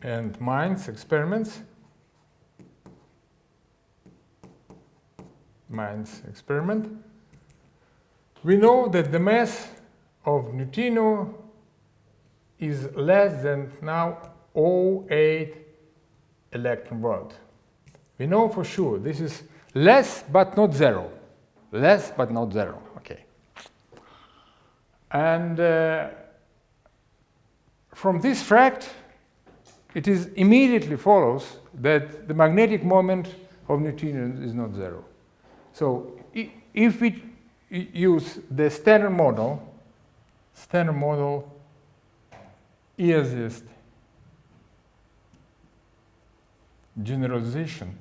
and Mainz experiments. Mainz experiment. We know that the mass of neutrino is less than now 0.8 electron volt. We know for sure this is less but not zero. Less but not zero. Okay. And from this fact, it is immediately follows that the magnetic moment of neutrino is not zero. So if we use the standard model easiest generalization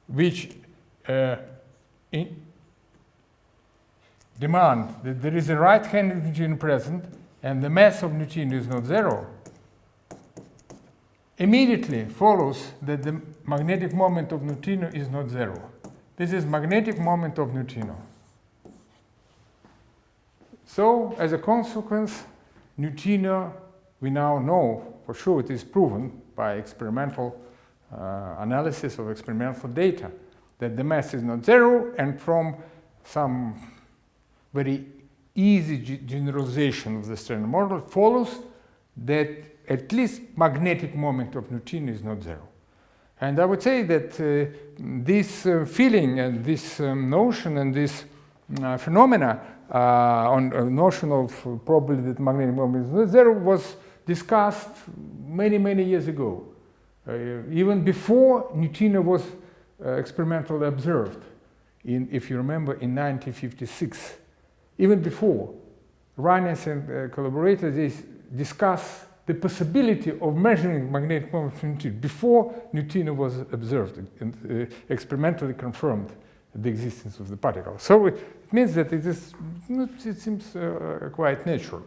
which demand that there is a right-handed neutrino present and the mass of neutrino is not zero, immediately follows that the magnetic moment of neutrino is not zero. This is magnetic moment of neutrino. So, as a consequence, neutrino, we now know, for sure it is proven by experimental analysis of experimental data, that the mass is not zero, and from some very easy generalization of the standard model follows that at least magnetic moment of neutrino is not zero. And I would say that this feeling and this notion and this phenomena on notion of probably that magnetic moment is not zero was discussed many, many years ago, even before neutrino was experimentally observed, if you remember, in 1956. Even before, Reines and collaborators, they discussed the possibility of measuring magnetic moment of neutrino before neutrino was observed and experimentally confirmed the existence of the particle. So it means that it seems quite natural.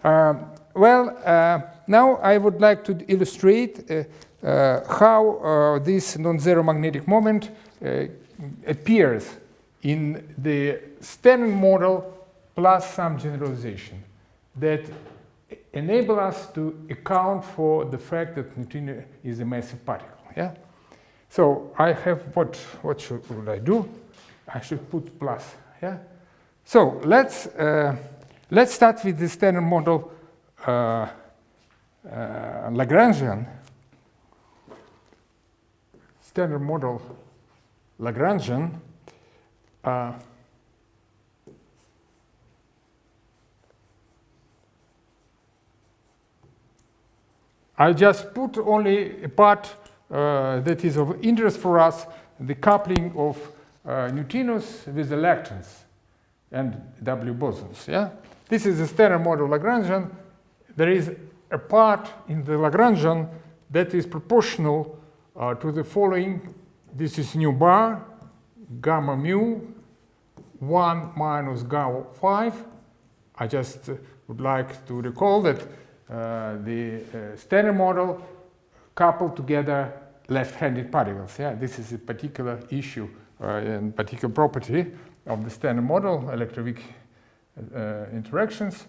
Now I would like to illustrate how this non-zero magnetic moment appears in the standard model plus some generalization that enable us to account for the fact that neutrino is a massive particle. Yeah. So I have what should I do? I should put plus. Yeah. So let's start with the standard model Lagrangian. Standard model Lagrangian. I'll just put only a part that is of interest for us, the coupling of neutrinos with electrons and W bosons. Yeah? This is the standard model Lagrangian. There is a part in the Lagrangian that is proportional to the following. This is nu bar, gamma mu, 1 minus gamma 5. I just would like to recall that the standard model coupled together left-handed particles. Yeah, this is a particular issue and particular property of the standard model, electroweak interactions,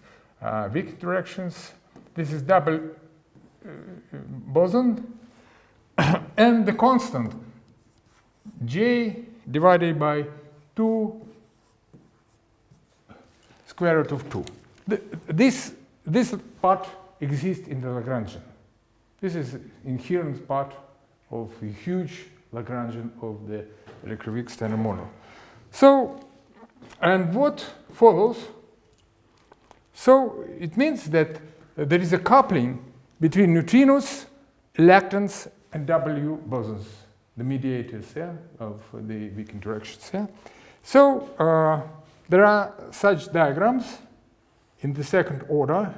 weak interactions. This is double boson, and the constant J divided by 2 square root of 2. This part exists in the Lagrangian. This is inherent part of a huge Lagrangian of the electroweak standard model. So, and what follows? So it means that there is a coupling between neutrinos, electrons, and W bosons, the mediators, yeah, of the weak interactions. Yeah? So there are such diagrams in the second order,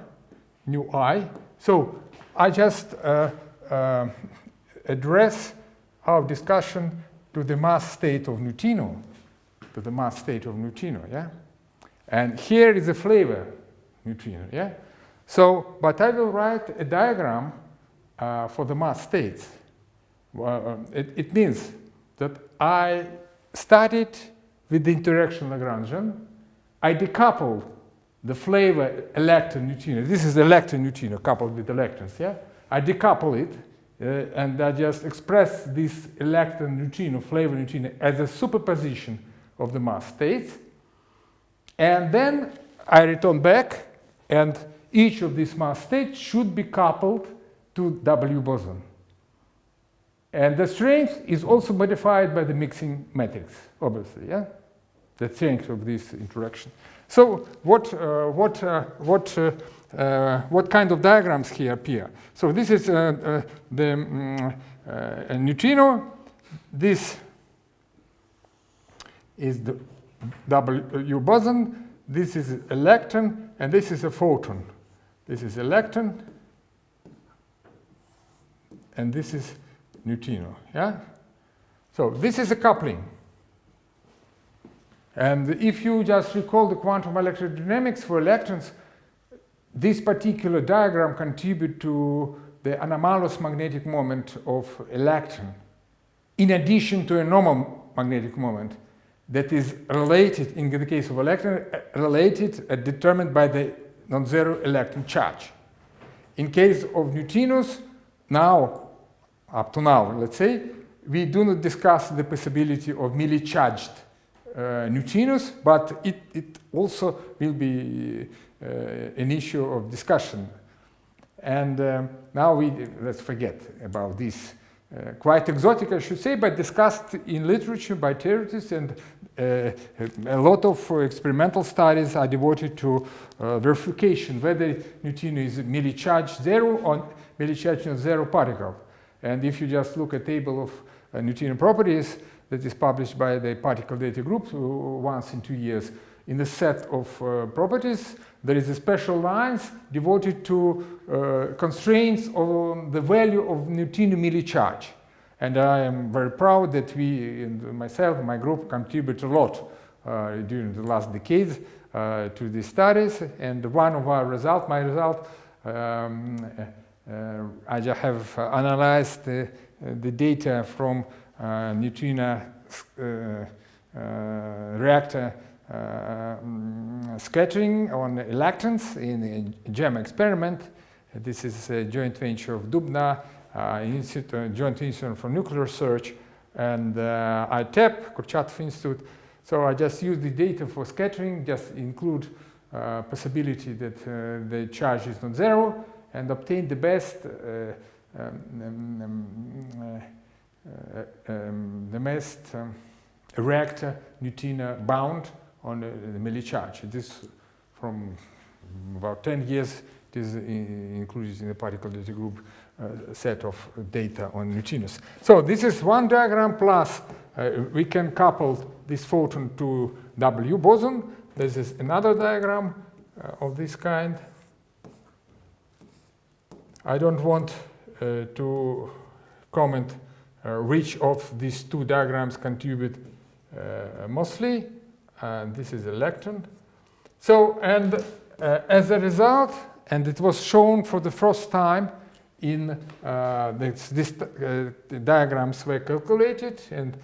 nu I. So I just address our discussion to the mass state of neutrino, yeah? And here is a flavor neutrino, yeah? So, but I will write a diagram for the mass states. It means that I started with the interaction Lagrangian, I decouple the flavor electron neutrino. This is electron neutrino coupled with electrons, yeah? I decouple it, and I just express this electron neutrino, flavor neutrino, as a superposition of the mass states. And then I return back, and each of these mass states should be coupled to W boson. And the strength is also modified by the mixing matrix, obviously, yeah? The strength of this interaction. So what kind of diagrams here appear? So this is a neutrino. This is the W boson. This is electron, and this is a photon. This is electron, and this is neutrino. Yeah. So this is a coupling. And if you just recall the quantum electrodynamics for electrons, this particular diagram contributes to the anomalous magnetic moment of electron, in addition to a normal magnetic moment that is related, in the case of electron, determined by the non-zero electron charge. In case of neutrinos, now, up to now, let's say, we do not discuss the possibility of merely charged neutrinos, but it also will be an issue of discussion. And now let's forget about this. Quite exotic, I should say, but discussed in literature by theorists, and a lot of experimental studies are devoted to verification whether neutrino is merely charged zero or merely charged on zero particle. And if you just look at a table of neutrino properties that is published by the particle data group once in 2 years, in the set of properties, there is a special lines devoted to constraints on the value of neutrino merely charge. And I am very proud that we, myself and my group, contribute a lot during the last decades to these studies. And one of our results, my result, I just have analyzed the data from neutrino reactor scattering on electrons in a GEM experiment. This is a joint venture of Dubna, Joint Institute for Nuclear Research, and ITEP, Kurchatov Institute. So I just use the data for scattering, just include possibility that the charge is not zero, and obtain the best reactor neutrino bound on the merely charge. This from about 10 years. It is included in the particle data group set of data on neutrinos. So this is one diagram, plus we can couple this photon to W boson. This is another diagram of this kind. I don't want to comment which of these two diagrams contribute mostly. This is electron. So, and as a result, and it was shown for the first time in these diagrams were calculated, and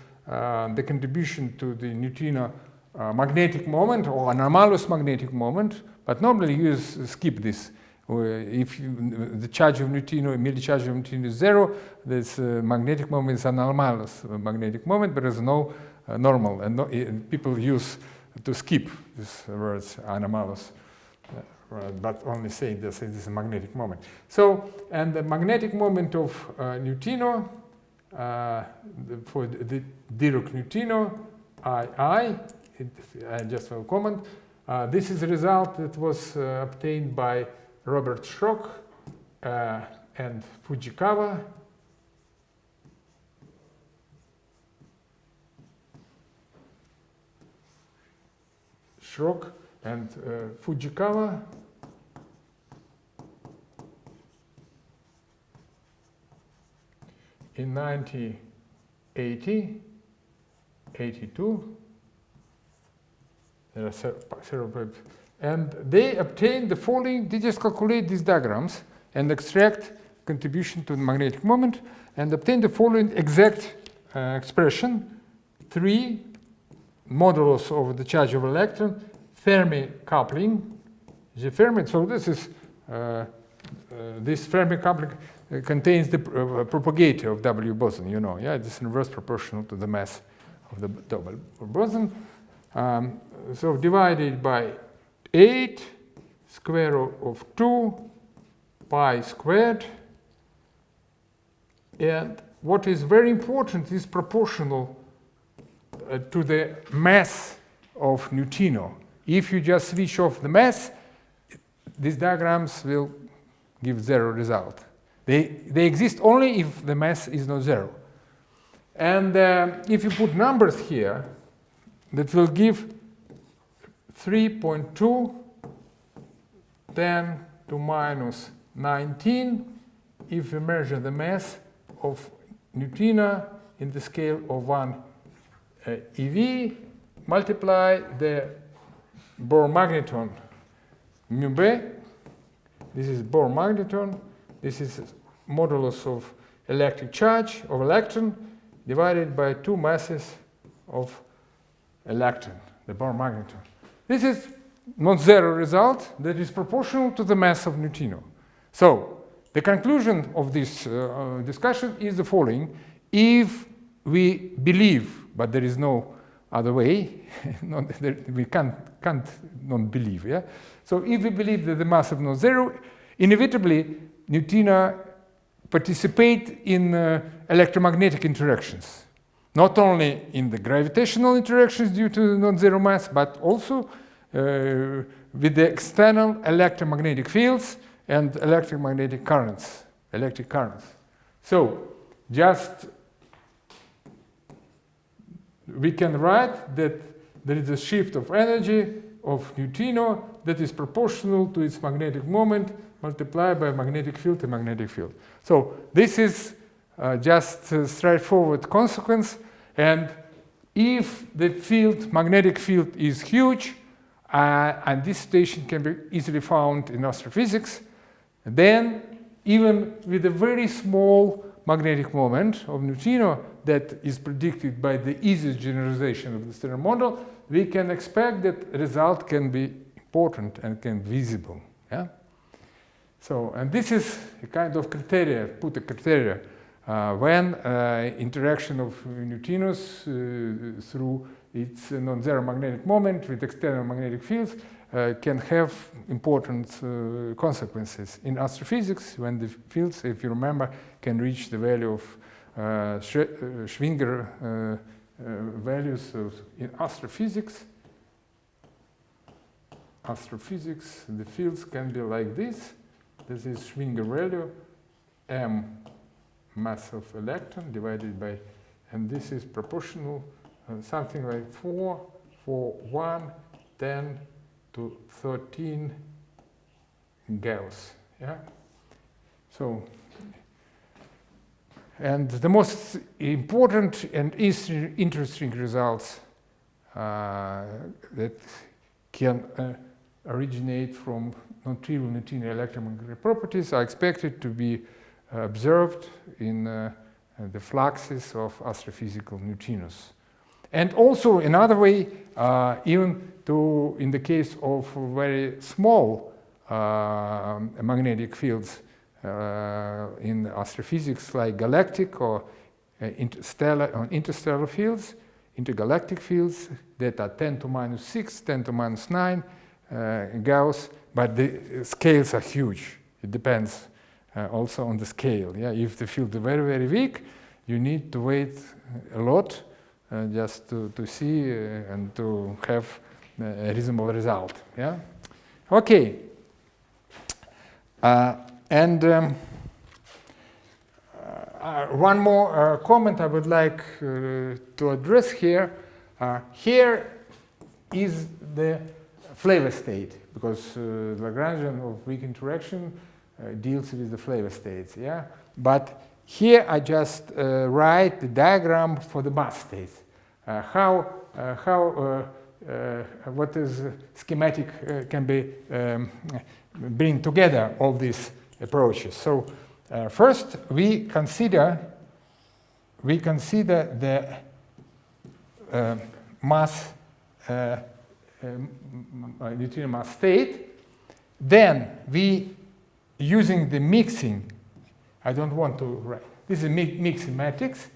the contribution to the neutrino magnetic moment or anomalous magnetic moment, but normally you skip this. If the charge of neutrino, immediate charge of neutrino is zero, this magnetic moment is anomalous magnetic moment, but there is no normal, and people use to skip these words anomalous. But only say this is a magnetic moment. So, and the magnetic moment of neutrino for the Dirac neutrino I just will comment. This is a result that was obtained by Robert Schrock and Fujikawa. Schrock and Fujikawa. In 1980, 82, there are several papers, and they obtained the following. They just calculate these diagrams and extract contribution to the magnetic moment, and obtain the following exact expression: 3 modulus of the charge of electron, Fermi coupling. The Fermi, so this is this Fermi coupling contains the propagator of W boson. You know, yeah, it's inverse proportional to the mass of the double boson. So divided by 8 square root of 2 pi squared. And what is very important is proportional to the mass of neutrino. If you just switch off the mass, these diagrams will give zero result. They exist only if the mass is not zero. And if you put numbers here, that will give 3.2 10 to minus 19 if we measure the mass of neutrino in the scale of 1 eV, multiply the Bohr magneton mu b. This is Bohr magneton. This is modulus of electric charge of electron divided by 2 masses of electron, the Bohr magneton. This is not zero result that is proportional to the mass of neutrino. So the conclusion of this discussion is the following. If we believe, but there is no other way, we can't not believe, yeah? So if we believe that the mass is not zero, inevitably neutrino participate in electromagnetic interactions. Not only in the gravitational interactions due to non-zero mass, but also with the external electromagnetic fields and electromagnetic currents, electric currents. So just we can write that there is a shift of energy of neutrino that is proportional to its magnetic moment multiplied by magnetic field and magnetic field. So this is just a straightforward consequence. And if the field, magnetic field is huge, and this situation can be easily found in astrophysics, then even with a very small magnetic moment of neutrino that is predicted by the easiest generalization of the standard model, we can expect that result can be important and can be visible. Yeah? So, and this is a kind of criteria, put a criteria when interaction of neutrinos through its non-zero magnetic moment with external magnetic fields can have important consequences in astrophysics when the fields, if you remember, can reach the value of Schwinger values in astrophysics. Astrophysics, the fields can be like this. This is Schwinger value, m mass of electron divided by, and this is proportional, something like 4 for 1, 10 to 13 Gauss. Yeah. So, and the most important and interesting results that can originate from non-trivial neutrino electromagnetic properties are expected to be observed in the fluxes of astrophysical neutrinos. And also another way, even to in the case of very small magnetic fields in astrophysics, like galactic or interstellar fields, intergalactic fields that are 10 to minus 6, 10 to minus 9 Gauss, but the scales are huge. It depends also on the scale. Yeah? If the field is very, very weak, you need to wait a lot just to see and to have a reasonable result. Yeah? Okay. One more comment I would like to address here. Here is the flavor state, because Lagrangian of weak interaction deals with the flavor states. Yeah? But here I just write the diagram for the mass states. What is schematic can be bring together all these approaches. So first we consider the mass neutrino mass state. Then we, using the mixing, I don't want to write, this is mixing matrix.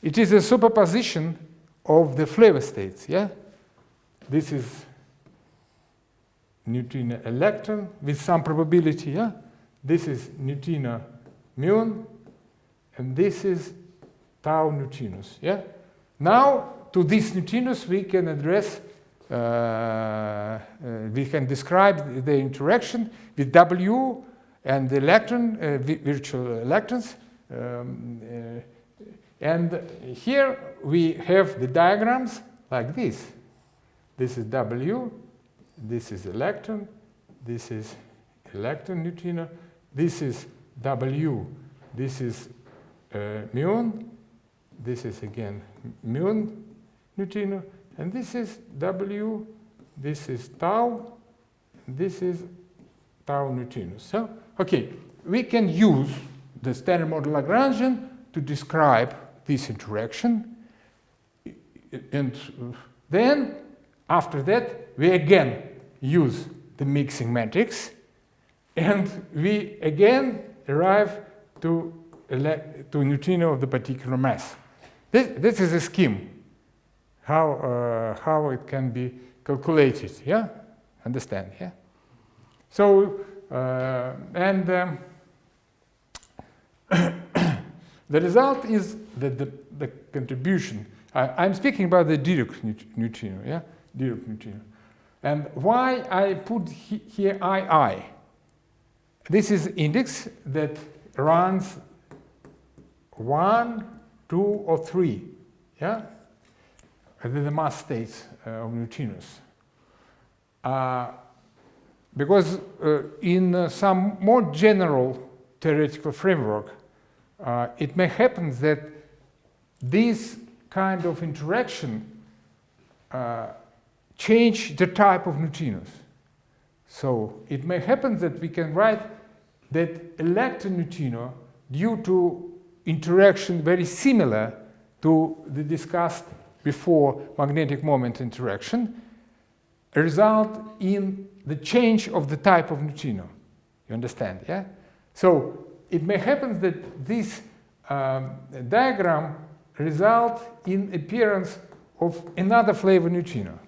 It is a superposition of the flavor states, yeah? This is neutrino electron with some probability, yeah? This is neutrino muon, and this is tau neutrinos, yeah? Now, to these neutrinos we can address, we can describe the interaction with W and the electron, virtual electrons. And here we have the diagrams like this. This is W, this is electron, this is electron neutrino, this is W, this is muon, this is again muon neutrino, and this is W, this is tau, this is tau neutrinos. So, okay, we can use the standard model Lagrangian to describe this interaction, and then after that we again use the mixing matrix, and we again arrive to neutrino of the particular mass. This is a scheme how it can be calculated. Yeah, understand? Yeah. So the result is that the contribution. I'm speaking about the Dirac neutrino. Yeah, Dirac neutrino. And why I put here II? This is index that runs 1, 2, or 3. Yeah, the mass states of neutrinos. Because in some more general theoretical framework, it may happen that this kind of interaction change the type of neutrinos. So it may happen that we can write that electron neutrino, due to interaction very similar to the discussed before magnetic moment interaction, result in the change of the type of neutrino. You understand, yeah? So it may happen that this diagram result in appearance of another flavor neutrino.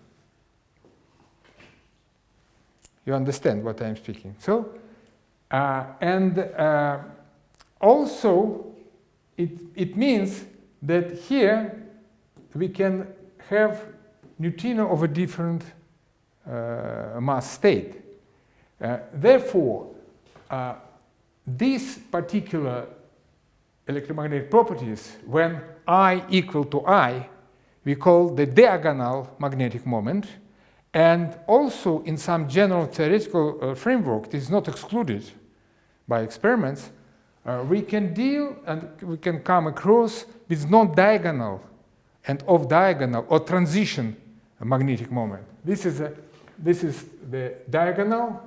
You understand what I'm speaking? So, also it means that here we can have neutrino of a different mass state. Therefore, these particular electromagnetic properties, when I equal to I, we call the diagonal magnetic moment. And also in some general theoretical framework, it is not excluded by experiments, we can deal and we can come across with non-diagonal and off-diagonal or transition magnetic moment. This is the diagonal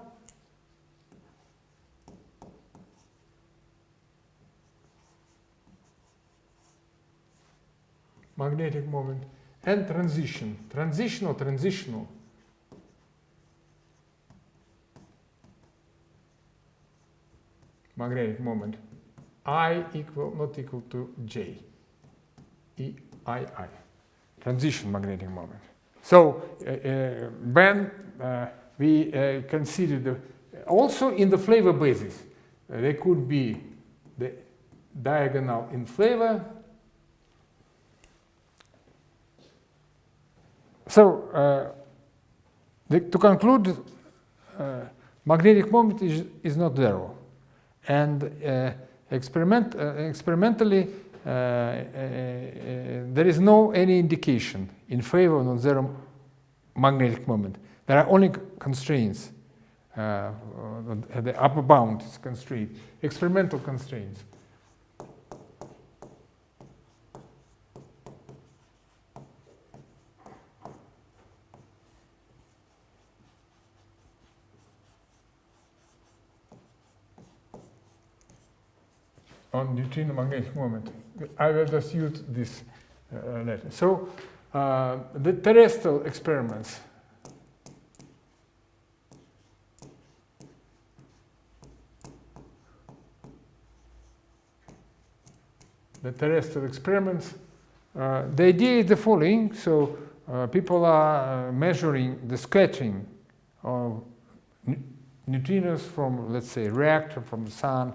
magnetic moment and transitional magnetic moment, I equal not equal to J, E I, transition magnetic moment. So when we consider also in the flavor basis, there could be the diagonal in flavor. So to conclude, magnetic moment is not zero. And experimentally, there is no any indication in favor of non-zero magnetic moment. There are only constraints. The upper bound is constraint, experimental constraints. On neutrino magnetic moment. I will just use this letter. So the terrestrial experiments the terrestrial experiments. The idea is the following. So people are measuring the scattering of neutrinos from, let's say, reactor, from the sun,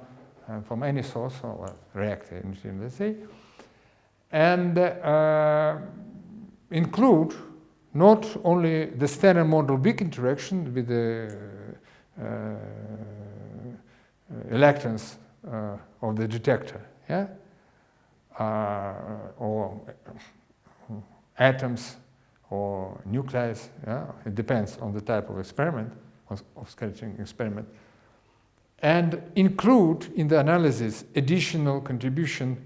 from any source, or reactor neutrino, let's say, and include not only the standard model weak interaction with the electrons of the detector, yeah, or atoms or nuclei, yeah, it depends on the type of experiment, of scattering experiment, and include in the analysis additional contribution,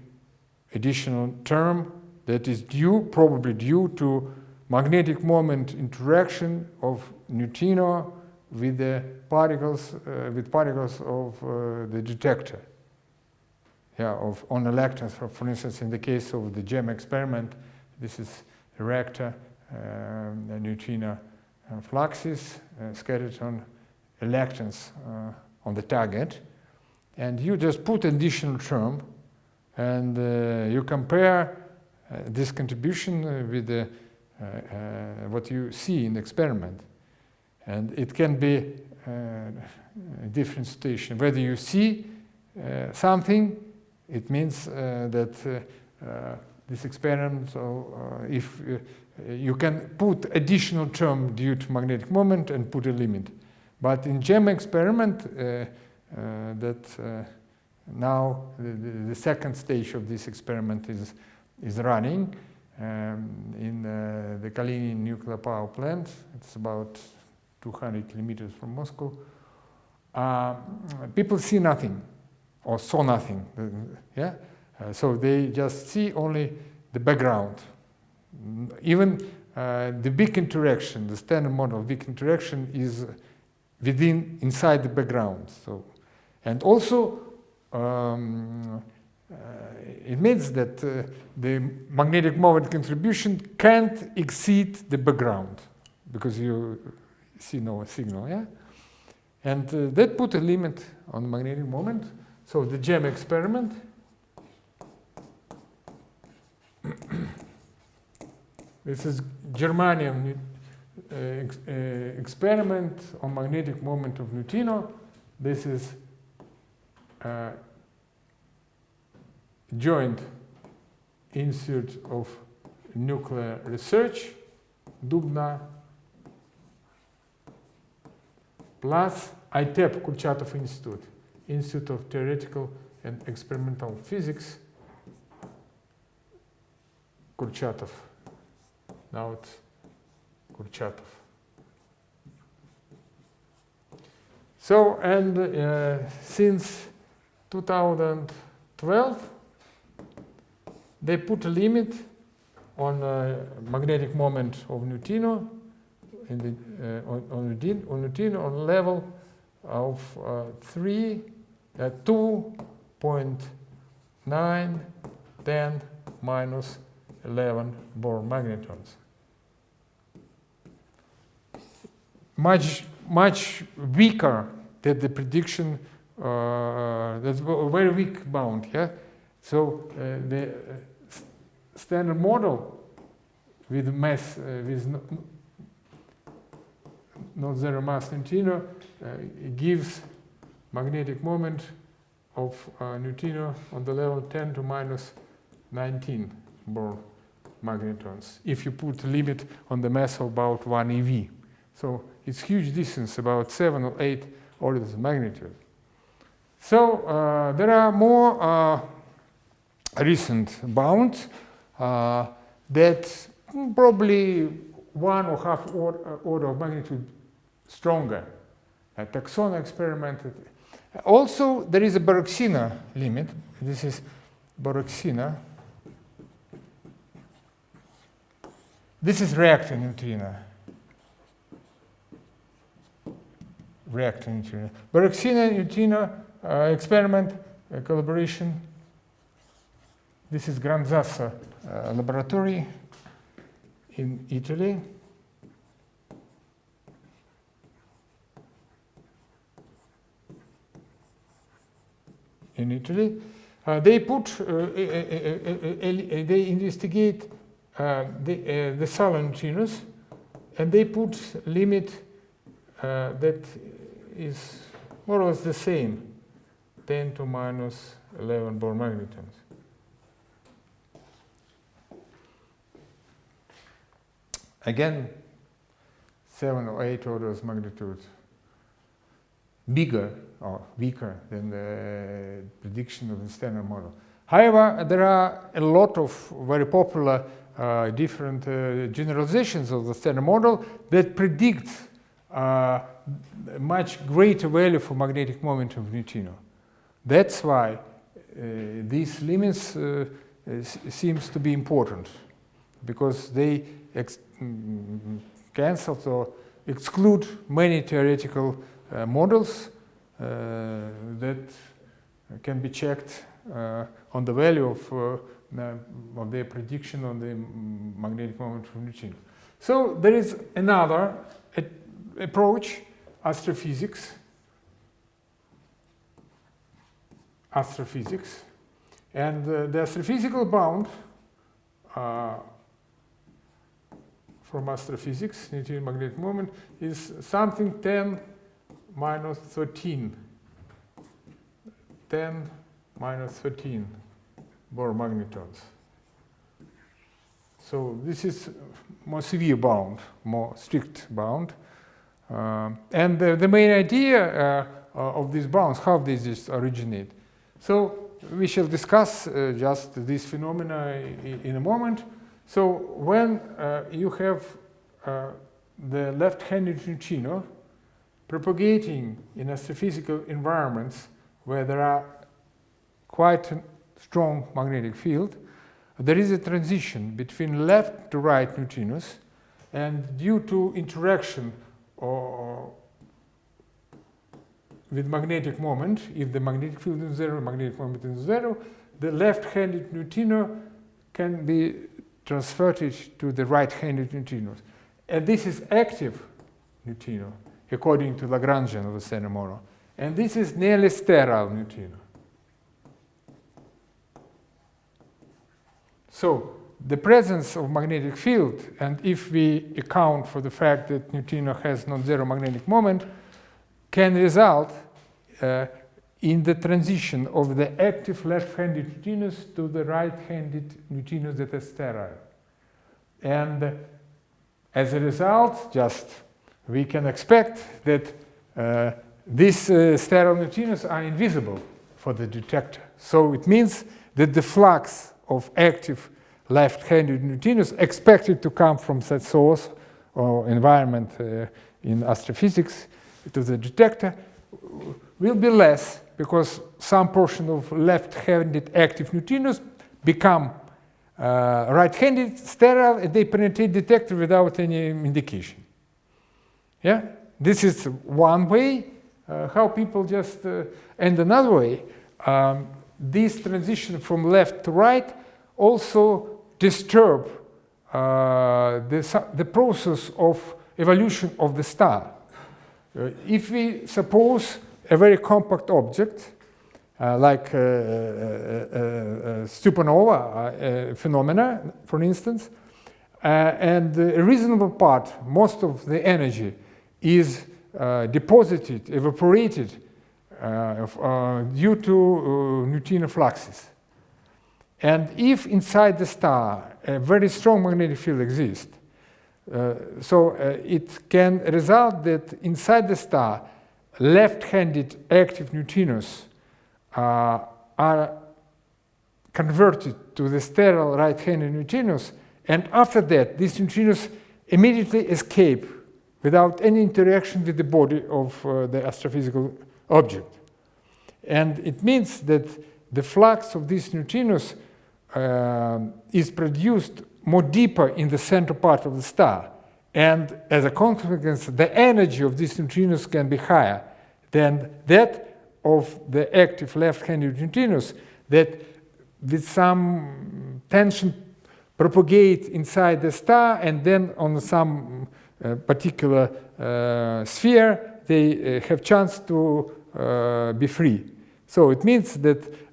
additional term that is due, probably due to magnetic moment interaction of neutrino with the particles, of the detector, yeah, on electrons. For instance, in the case of the GEM experiment, this is a reactor, the neutrino fluxes scattered on electrons on the target, and you just put an additional term, and you compare this contribution with the, what you see in the experiment. And it can be a different situation. Whether you see something, it means that this experiment, if you can put additional term due to magnetic moment and put a limit. But in GEM experiment, now the second stage of this experiment is running in the Kalinin nuclear power plant. It's about 200 kilometers from Moscow. People see nothing, or saw nothing. Yeah, so they just see only the background. Even the big interaction, the standard model of big interaction, is inside the background. So, and also it means that the magnetic moment contribution can't exceed the background because you see no signal, yeah? And that put a limit on the magnetic moment. So the GEM experiment this is germanium experiment on magnetic moment of neutrino. This is joint Institute of Nuclear Research, Dubna, plus ITEP Kurchatov Institute, Institute of Theoretical and Experimental Physics, Kurchatov. Now it's Kurchatov. So, and since 2012, they put a limit on magnetic moment of neutrino in the, on neutrino on level of 2.910 minus 11 Bohr magnetrons. Much weaker than the prediction. That's a very weak bound. Yeah. So the standard model with mass with not zero mass neutrino gives magnetic moment of neutrino on the level 10 to minus 19 Bohr magnetrons if you put a limit on the mass of about 1 eV. So it's huge distance, about 7 or 8 orders of magnitude. So there are more recent bounds that probably 1 or half order of magnitude stronger. A Taxon experiment. Also, there is a Baroxina limit. This is Baroxina. This is reactor neutrino. Reactor neutrino. Baroxina neutrino experiment, collaboration. This is Gran Sasso laboratory in Italy. They investigate the solar neutrinos, and they put limit that is more or less the same, 10 to minus 11 Bohr magnetons. Again, 7 or 8 orders magnitude bigger or weaker than the prediction of the standard model. However, there are a lot of very popular different generalizations of the standard model that predict much greater value for magnetic moment of neutrino. That's why these limits seems to be important, because they cancel or exclude many theoretical models that can be checked on the value of their prediction on the magnetic moment of neutrino. So there is another approach, astrophysics, and the astrophysical bound from astrophysics, neutrino magnetic moment, is something 10 minus 13. 10 minus 13 Bohr magnetons. So this is more severe bound, more strict bound. And the main idea of these bounds, how they just originate. So we shall discuss just this phenomena in a moment. So when you have the left-handed neutrino propagating in astrophysical environments where there are quite a strong magnetic field, there is a transition between left to right neutrinos, and due to interaction with magnetic moment, if the magnetic field is zero, magnetic moment is zero, the left-handed neutrino can be transferred to the right-handed neutrinos. And this is active neutrino, according to Lagrangian of the standard model. And this is nearly sterile neutrino. So the presence of magnetic field, and if we account for the fact that neutrino has non-zero magnetic moment, can result in the transition of the active left-handed neutrinos to the right-handed neutrinos that are sterile. And as a result, just we can expect that these sterile neutrinos are invisible for the detector. So it means that the flux of active left-handed neutrinos expected to come from such source or environment in astrophysics to the detector will be less, because some portion of left-handed active neutrinos become right-handed, sterile, and they penetrate detector without any indication. Yeah, this is one way how people just, and another way, this transition from left to right also disturb the process of evolution of the star. If we suppose a very compact object, like supernova phenomena, for instance, and a reasonable part, most of the energy is deposited, evaporated due to neutrino fluxes. And if inside the star a very strong magnetic field exists, so it can result that inside the star left-handed active neutrinos are converted to the sterile right-handed neutrinos, and after that these neutrinos immediately escape without any interaction with the body of the astrophysical object. And it means that the flux of these neutrinos is produced more deeper in the center part of the star, and as a consequence the energy of these neutrinos can be higher than that of the active left-handed neutrinos that with some tension propagate inside the star, and then on some particular sphere they have chance to be free. So it means that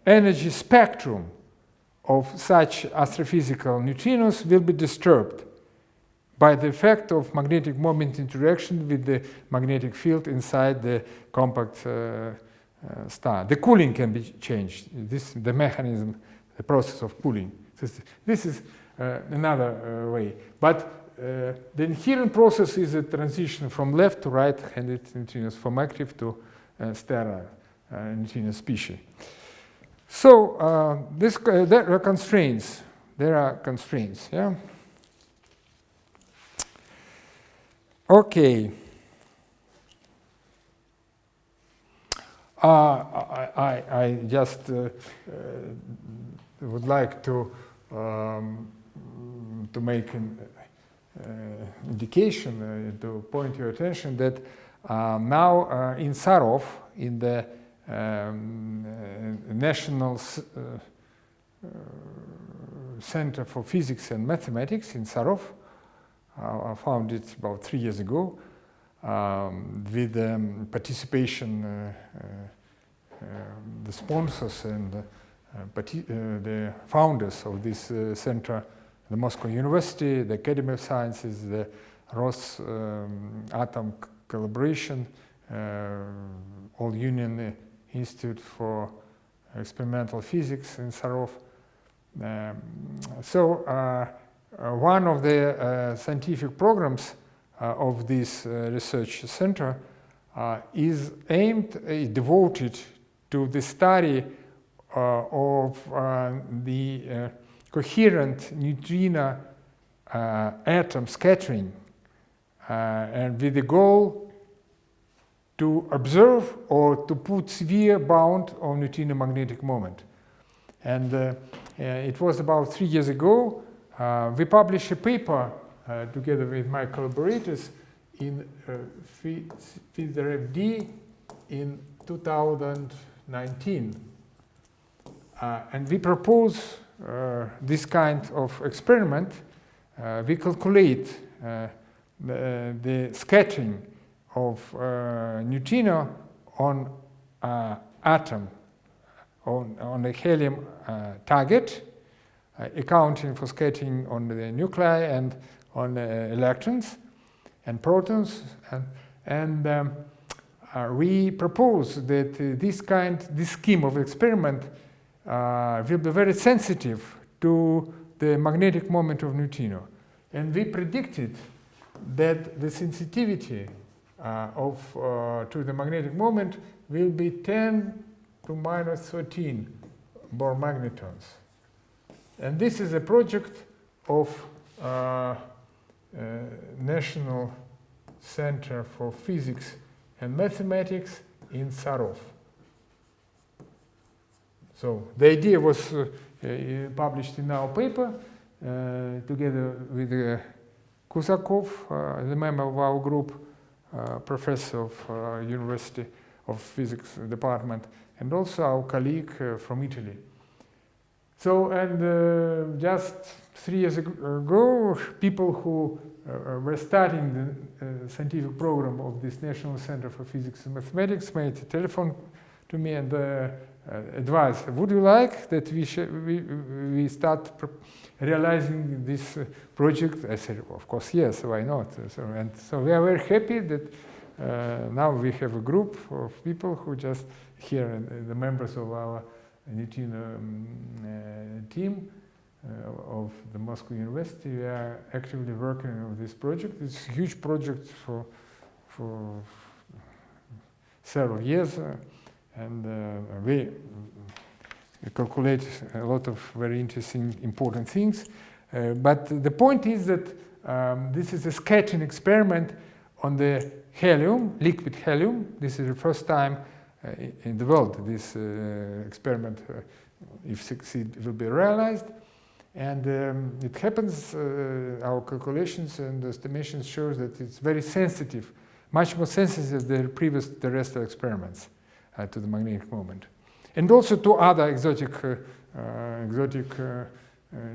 energy spectrum of such astrophysical neutrinos will be disturbed by the effect of magnetic moment interaction with the magnetic field inside the compact star. The cooling can be changed. The mechanism, the process of cooling. This is another way. But the inherent process is a transition from left to right-handed neutrinos, from active to sterile neutrino species. So there are constraints. There are constraints. Yeah. Okay. I just would like to make an indication, to point your attention that now in Sarov, in the National Center for Physics and Mathematics in Sarov, I found it about 3 years ago, with participation, the sponsors and the founders of this center, the Moscow University, the Academy of Sciences, the Rosatom Collaboration, All Union Institute for Experimental Physics in Sarov. One of the scientific programs of this research center is devoted to the study of the coherent neutrino atom scattering, and with the goal to observe or to put severe bound on neutrino magnetic moment. And it was about 3 years ago. We published a paper together with my collaborators in FISRFD in 2019. And we propose this kind of experiment. We calculate the scattering of neutrino on atom, on a helium target, accounting for scattering on the nuclei and on electrons and protons, and we propose that this scheme of experiment will be very sensitive to the magnetic moment of neutrino, and we predicted that the sensitivity to the magnetic moment will be 10 to minus 13 Bohr magnetons. And this is a project of National Center for Physics and Mathematics in Sarov. So the idea was published in our paper together with Kusakov, the member of our group, professor of University of Physics department, and also our colleague from Italy. So, and just 3 years ago, people who were starting the scientific program of this National Center for Physics and Mathematics made a telephone to me and advised, would you like that we start realizing this project? I said, well, of course, yes, why not? So we are very happy that now we have a group of people who just here, the members of our neutrino team of the Moscow University. We are actively working on this project. It's a huge project for several years, and we calculate a lot of very interesting, important things. But the point is that this is a scattering experiment on the helium, liquid helium. This is the first time in the world this experiment, if succeed, will be realized. And it happens, our calculations and estimations shows that it's very sensitive, much more sensitive than previous terrestrial experiments to the magnetic moment. And also to other exotic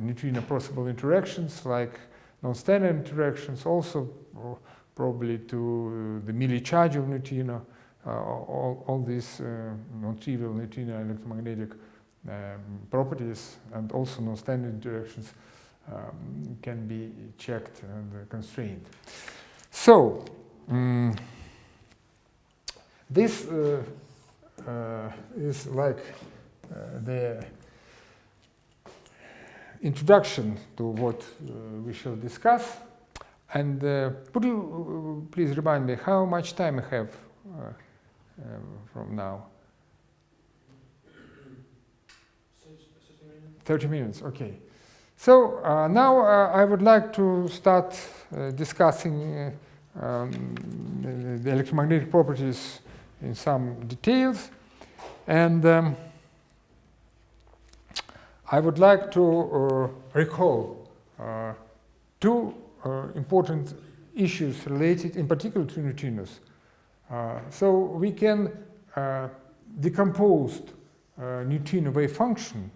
neutrino possible interactions, like non-standard interactions, also probably to the Milli charge of neutrino, all these non-trivial neutrino electromagnetic properties and also non-standard interactions can be checked and constrained. So this is like the introduction to what we shall discuss. And would you please remind me how much time I have from now? 30 minutes, okay. So now I would like to start discussing the electromagnetic properties in some details. And I would like to recall two important issues related in particular to neutrinos. So we can decompose neutrino wave function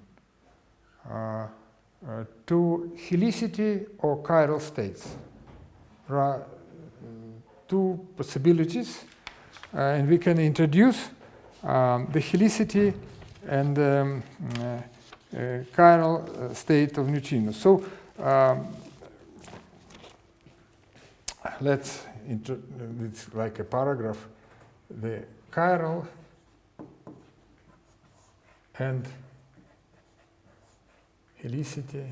to helicity or chiral states. There are two possibilities, and we can introduce the helicity and chiral state of neutrinos. So it's like a paragraph, the chiral and helicity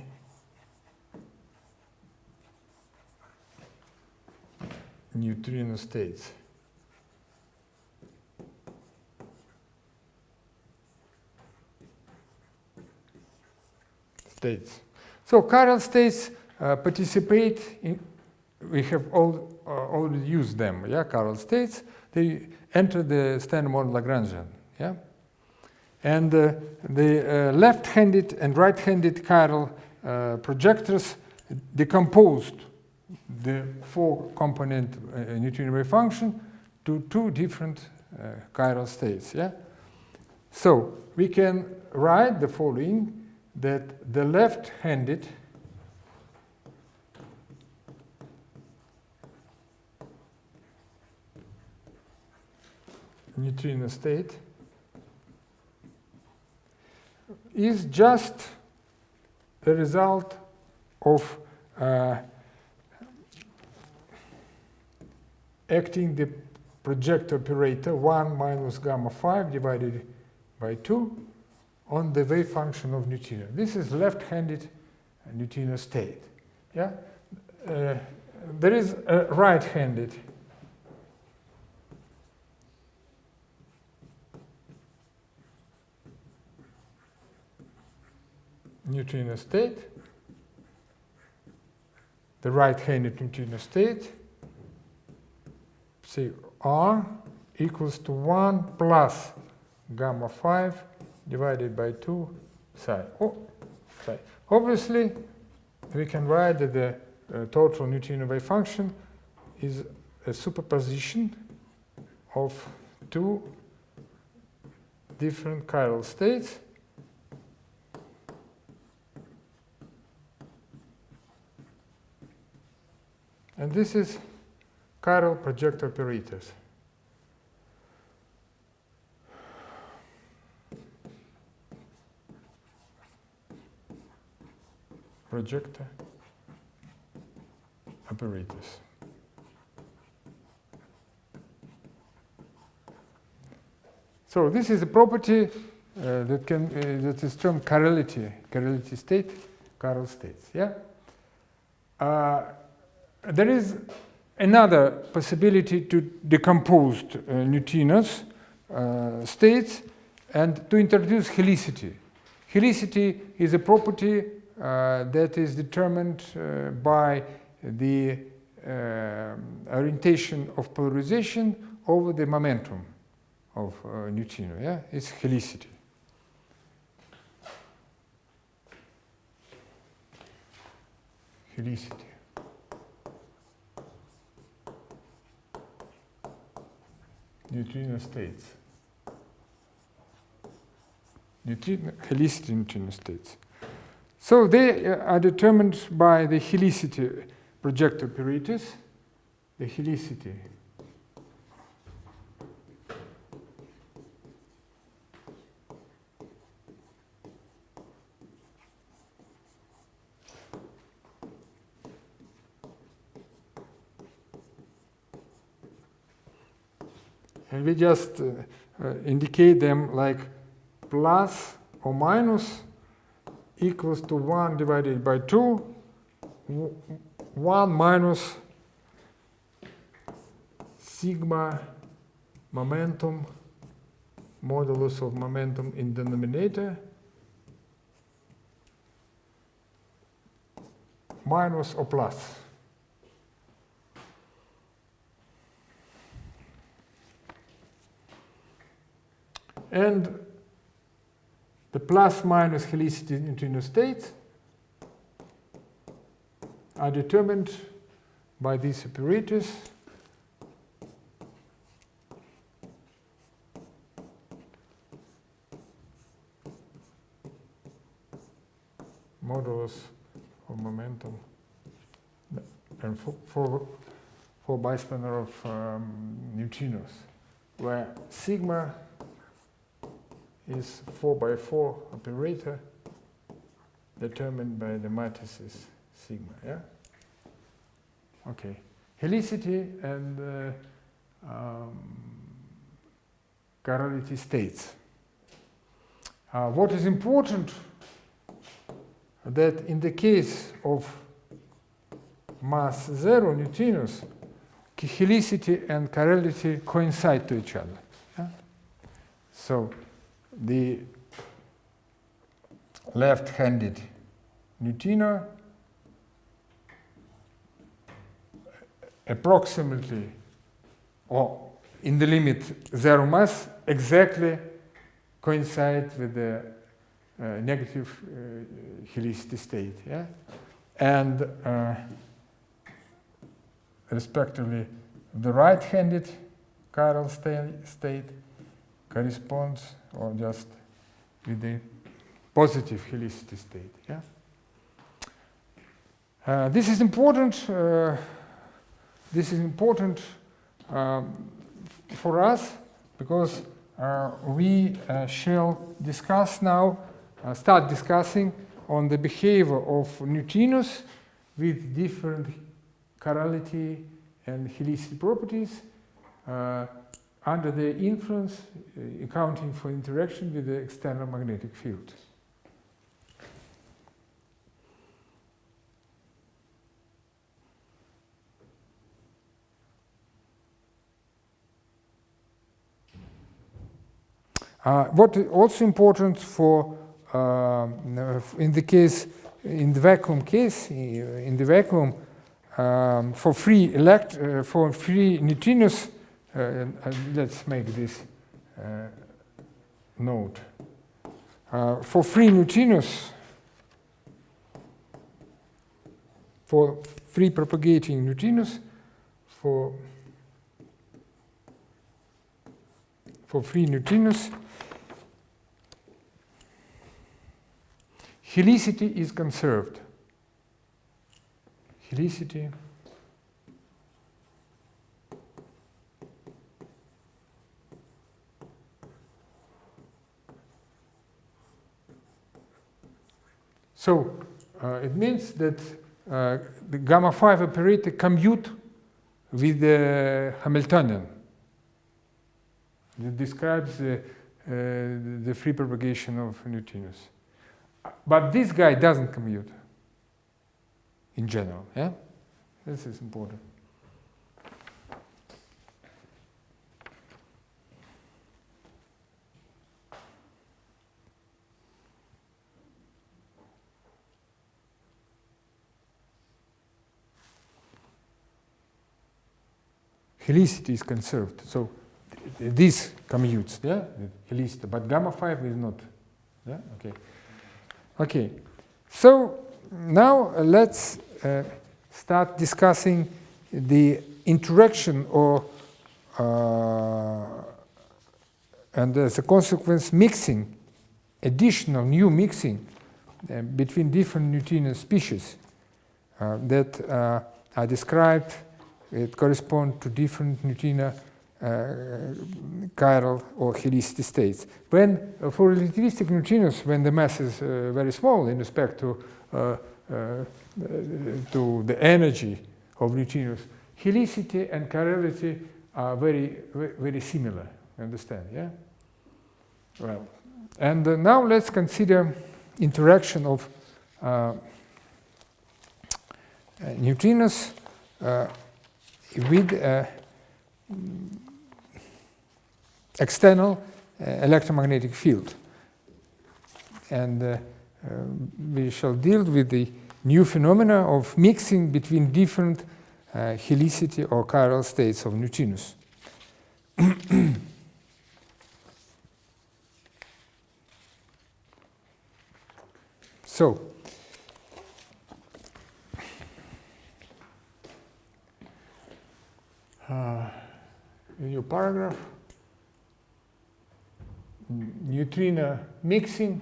neutrino states. So chiral states participate in, we have already used them, yeah, chiral states. They enter the standard model Lagrangian, yeah? And the left-handed and right-handed chiral projectors decomposed the four-component neutrino wave function to two different chiral states, yeah? So we can write the following, that the left-handed neutrino state is just the result of acting the project operator 1 minus gamma 5 divided by 2 on the wave function of neutrino. This is left-handed neutrino state. Yeah? There is a right-handed neutrino state, the right-handed neutrino state, say R equals to 1 plus gamma 5 divided by 2 psi. Psi. Obviously, we can write that the total neutrino wave function is a superposition of two different chiral states. And this is chiral project operators. Projector operators. So this is a property that is termed chirality state, chiral states. Yeah. There is another possibility to decompose neutrinos states and to introduce helicity. Helicity is a property that is determined by the orientation of polarization over the momentum of neutrino. Yeah, it's helicity. Helicity. Neutrino states. Helicity neutrino states. So they are determined by the helicity project operators, the helicity And we just indicate them like plus or minus equals to 1 divided by 2, 1 minus sigma momentum, modulus of momentum in denominator, minus or plus. And the plus minus helicity neutrino states are determined by these operators modulus of momentum and for biplanar of neutrinos, where sigma is 4x4 operator determined by the matrices sigma. Yeah. Okay. Helicity and chirality states. What is important that in the case of mass zero neutrinos, helicity and chirality coincide to each other. Yeah? So the left-handed neutrino approximately, or in the limit zero mass, exactly coincides with the negative helicity state. Yeah? And respectively, the right-handed chiral state corresponds or just with the positive helicity state. Yeah? This is important. This is important for us because we shall discuss now, start discussing on the behavior of neutrinos with different chirality and helicity properties under the influence, accounting for interaction with the external magnetic field. What is also important for in the case, in the vacuum case, in the vacuum for free neutrinos, let's make this note. For free neutrinos, for free propagating neutrinos, for free neutrinos, helicity is conserved. Helicity so it means that the gamma 5 operator commute with the Hamiltonian. It describes the free propagation of neutrinos. But this guy doesn't commute in general. Yeah? This is important. Helicity is conserved. So this commutes, yeah, helicity, but gamma 5 is not. Yeah? Okay. Okay. So now let's start discussing the interaction or and as a consequence mixing, additional new mixing between different neutrino species that are described. It corresponds to different neutrino chiral or helicity states. When for relativistic neutrinos, when the mass is very small in respect to the energy of neutrinos, helicity and chirality are very similar. You understand? Yeah. Well, and now let's consider interaction of neutrinos with external electromagnetic field. And we shall deal with the new phenomena of mixing between different helicity or chiral states of neutrinos. So, in your paragraph, neutrino mixing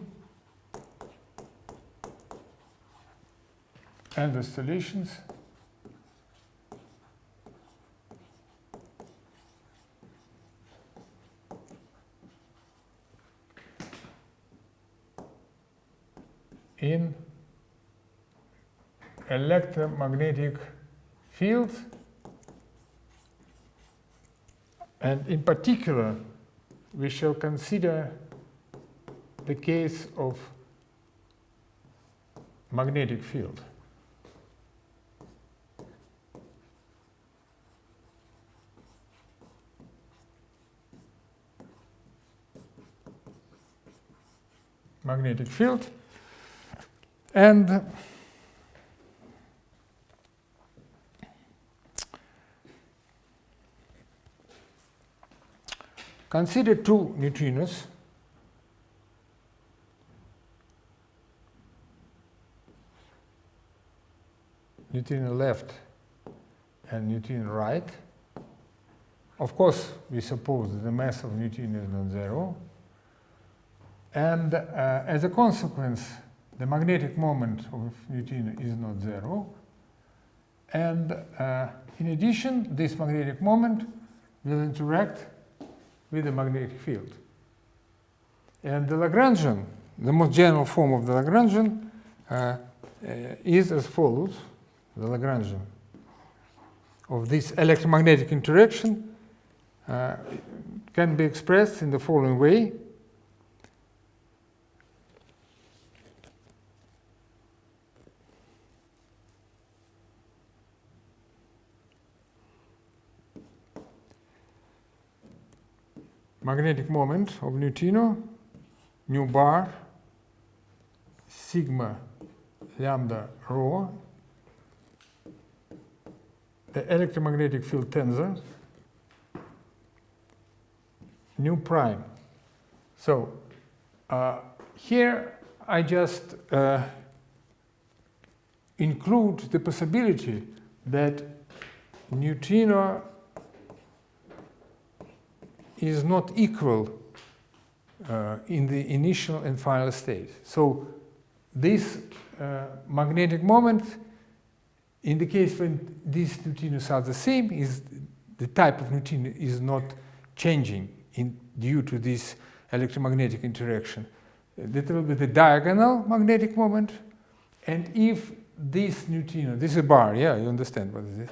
and oscillations in electromagnetic fields, and in particular we shall consider the case of magnetic field. Magnetic field, and consider two neutrinos neutrino left and neutrino right. Of course, we suppose that the mass of neutrino is not zero, and as a consequence, the magnetic moment of neutrino is not zero, and in addition, this magnetic moment will interact with the magnetic field. And the Lagrangian, the most general form of the Lagrangian, is as follows. The Lagrangian of this electromagnetic interaction can be expressed in the following way. Magnetic moment of neutrino, nu bar, sigma lambda rho, the electromagnetic field tensor, nu prime. So here I just include the possibility that neutrino is not equal in the initial and final state. So this magnetic moment, in the case when these neutrinos are the same, is the type of neutrino is not changing due to this electromagnetic interaction. That will be the diagonal magnetic moment, and if this neutrino, this is a bar, yeah, you understand what it is,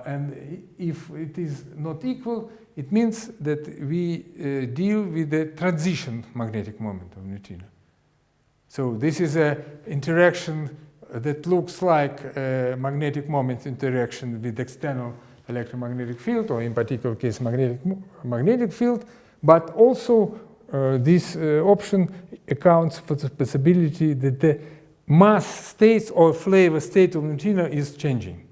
and if it is not equal, it means that we deal with the transition magnetic moment of neutrino. So this is an interaction that looks like a magnetic moment interaction with external electromagnetic field, or in particular case magnetic field, but also this option accounts for the possibility that the mass states or flavor state of neutrino is changing.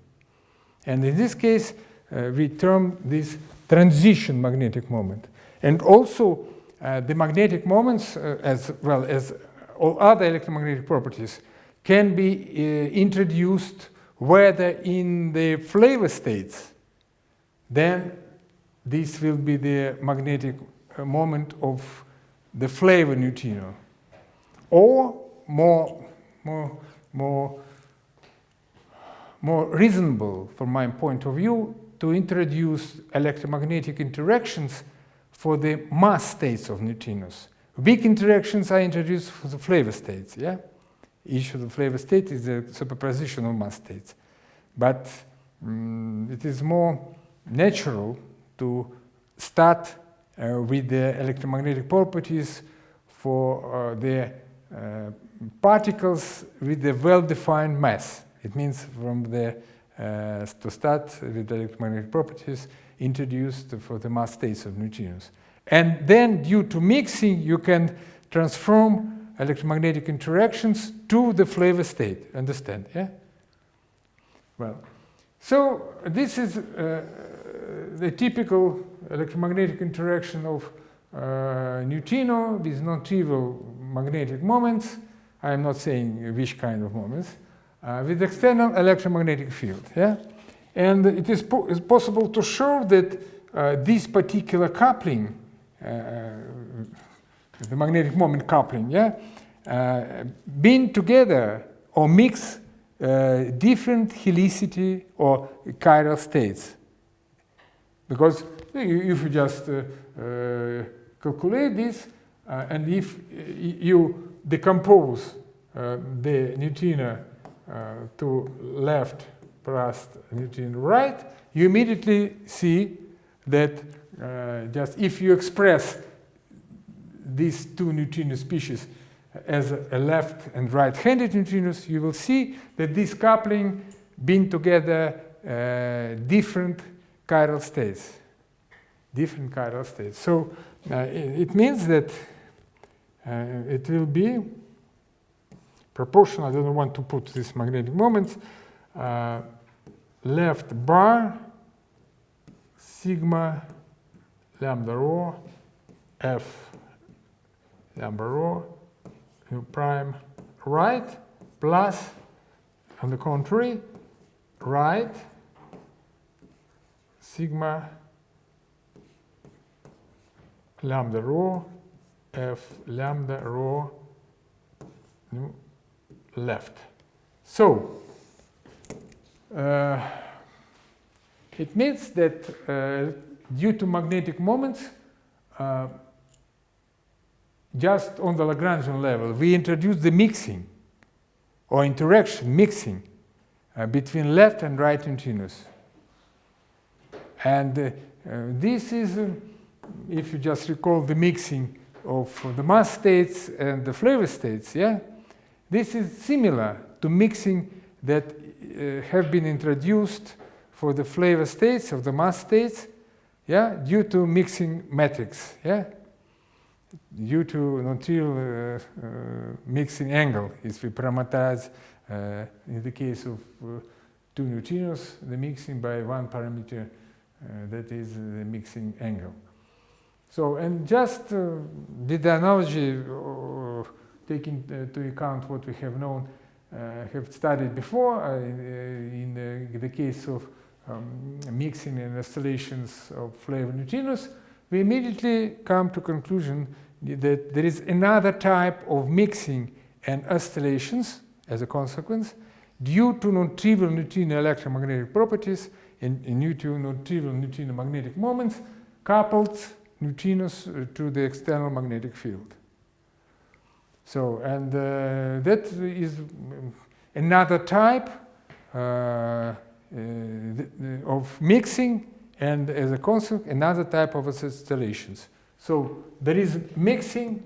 And in this case, we term this transition magnetic moment. And also, the magnetic moments, as well as all other electromagnetic properties, can be introduced whether in the flavor states, then this will be the magnetic moment of the flavor neutrino, or more reasonable from my point of view, to introduce electromagnetic interactions for the mass states of neutrinos. Weak interactions are introduced for the flavor states, yeah? Each of the flavor state is a superposition of mass states. But it is more natural to start with the electromagnetic properties for the particles with a well-defined mass. It means from the to start with the electromagnetic properties introduced for the mass states of neutrinos. And then, due to mixing, you can transform electromagnetic interactions to the flavor state. Understand? Yeah? Well, so this is the typical electromagnetic interaction of neutrino with non-trivial magnetic moments. I am not saying which kind of moments, with external electromagnetic field. Yeah? And it is possible to show that this particular coupling, the magnetic moment coupling, yeah, being together or mix different helicity or chiral states. Because if you just calculate this, and if you decompose the neutrino to left plus neutrino right, you immediately see that just if you express these two neutrino species as a left and right-handed neutrinos, you will see that this coupling being together different chiral states. Different chiral states. So it means that it will be proportional. I don't want to put these magnetic moments. Left bar sigma lambda rho f lambda rho u prime right plus, on the contrary, right sigma lambda rho f lambda rho left. So it means that due to magnetic moments, just on the Lagrangian level, we introduce the mixing or interaction, mixing between left and right neutrinos. And this is, if you just recall the mixing of the mass states and the flavor states, yeah, this is similar to mixing that have been introduced for the flavor states of the mass states, yeah, due to mixing matrix, yeah, due to non-trivial mixing angle. If we parameterize, in the case of two neutrinos, the mixing by one parameter, that is the mixing angle. So, and just with the analogy, taking into account what we have known, have studied before, in the case of mixing and oscillations of flavor neutrinos, we immediately come to conclusion that there is another type of mixing and oscillations as a consequence due to non-trivial neutrino electromagnetic properties and non-trivial neutrino magnetic moments coupled neutrinos to the external magnetic field. So, and that is another type of mixing, and as a consequence, another type of oscillations. So there is mixing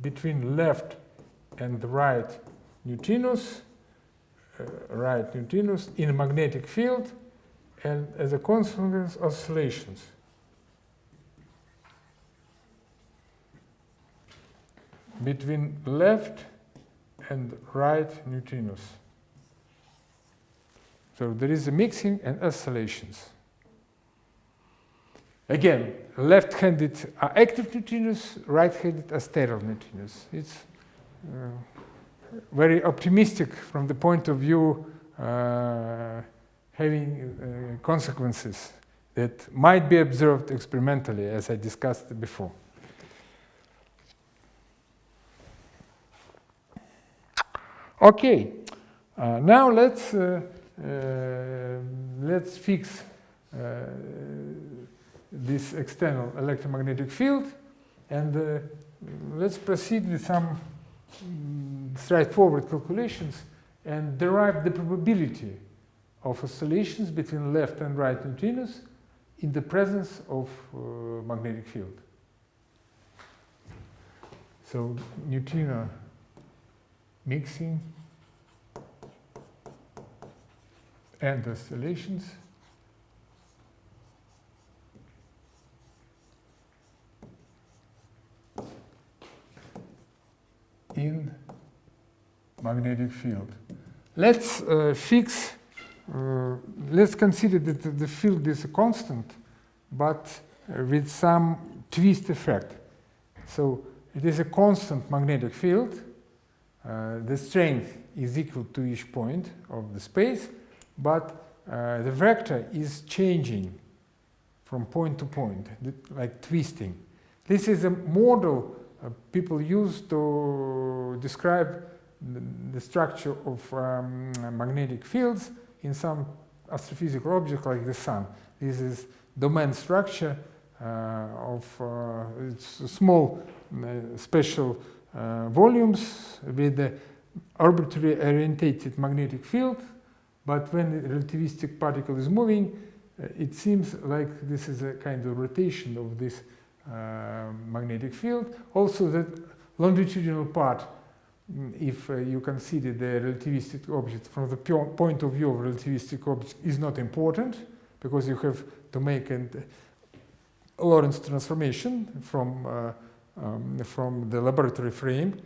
between left and right neutrinos, in a magnetic field, and as a consequence, oscillations. Between left and right neutrinos. So there is a mixing and oscillations. Again, left-handed are active neutrinos, right-handed are sterile neutrinos. It's very optimistic from the point of view having consequences that might be observed experimentally, as I discussed before. Okay, now let's fix this external electromagnetic field, and let's proceed with some straightforward calculations and derive the probability of oscillations between left and right neutrinos in the presence of magnetic field. So neutrino mixing and oscillations in magnetic field. Let's let's consider that the field is a constant, but with some twist effect. So it is a constant magnetic field. The strength is equal to each point of the space, but the vector is changing from point to point, like twisting. This is a model people use to describe the structure of magnetic fields in some astrophysical object like the sun. This is domain structure of it's small special volumes with the arbitrarily orientated magnetic field, but when the relativistic particle is moving, it seems like this is a kind of rotation of this magnetic field. Also, the longitudinal part, if you consider the relativistic object from the point of view of relativistic object, is not important, because you have to make a Lorentz transformation from the laboratory frame,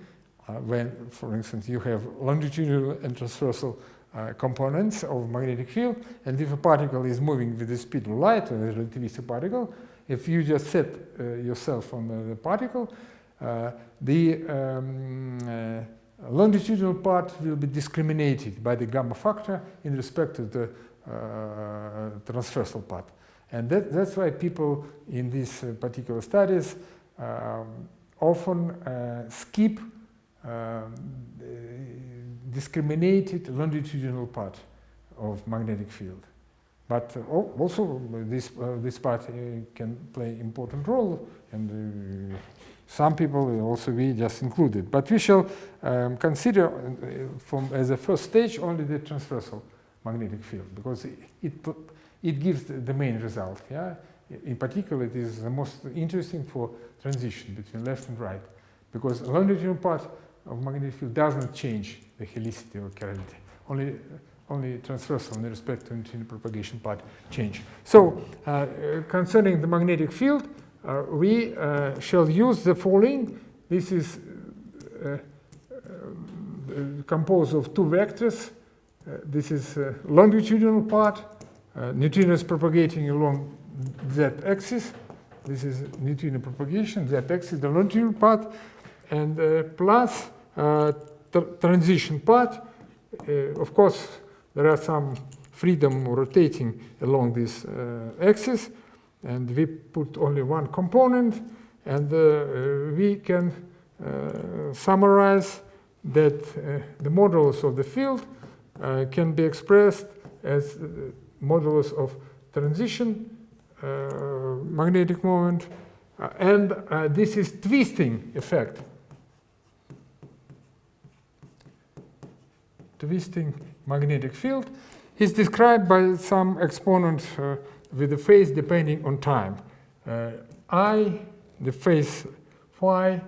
when, for instance, you have longitudinal and transversal components of magnetic field, and if a particle is moving with the speed of light, or a relativistic particle, if you just set yourself on the particle, the longitudinal part will be discriminated by the gamma factor in respect to the transversal part. And that's why people in these particular studies often skip discriminated longitudinal part of magnetic field. But also this part can play important role, and some people, also we, just included. But we shall consider as a first stage only the transversal magnetic field, because it gives the main result. Yeah? In particular, it is the most interesting for transition between left and right, because the longitudinal part of magnetic field does not change the helicity or chirality. Only transversal in respect to neutrino propagation part change. So, concerning the magnetic field, we shall use the following. This is composed of two vectors. This is longitudinal part. Neutrino is propagating along z-axis. This is neutrino propagation, z-axis, the longitudinal part, and plus transition part. Of course, there are some freedom rotating along this axis, and we put only one component, and we can summarize that the modulus of the field can be expressed as modulus of transition magnetic moment, and this is twisting effect. Twisting magnetic field is described by some exponent with the phase depending on time. I, the phase phi,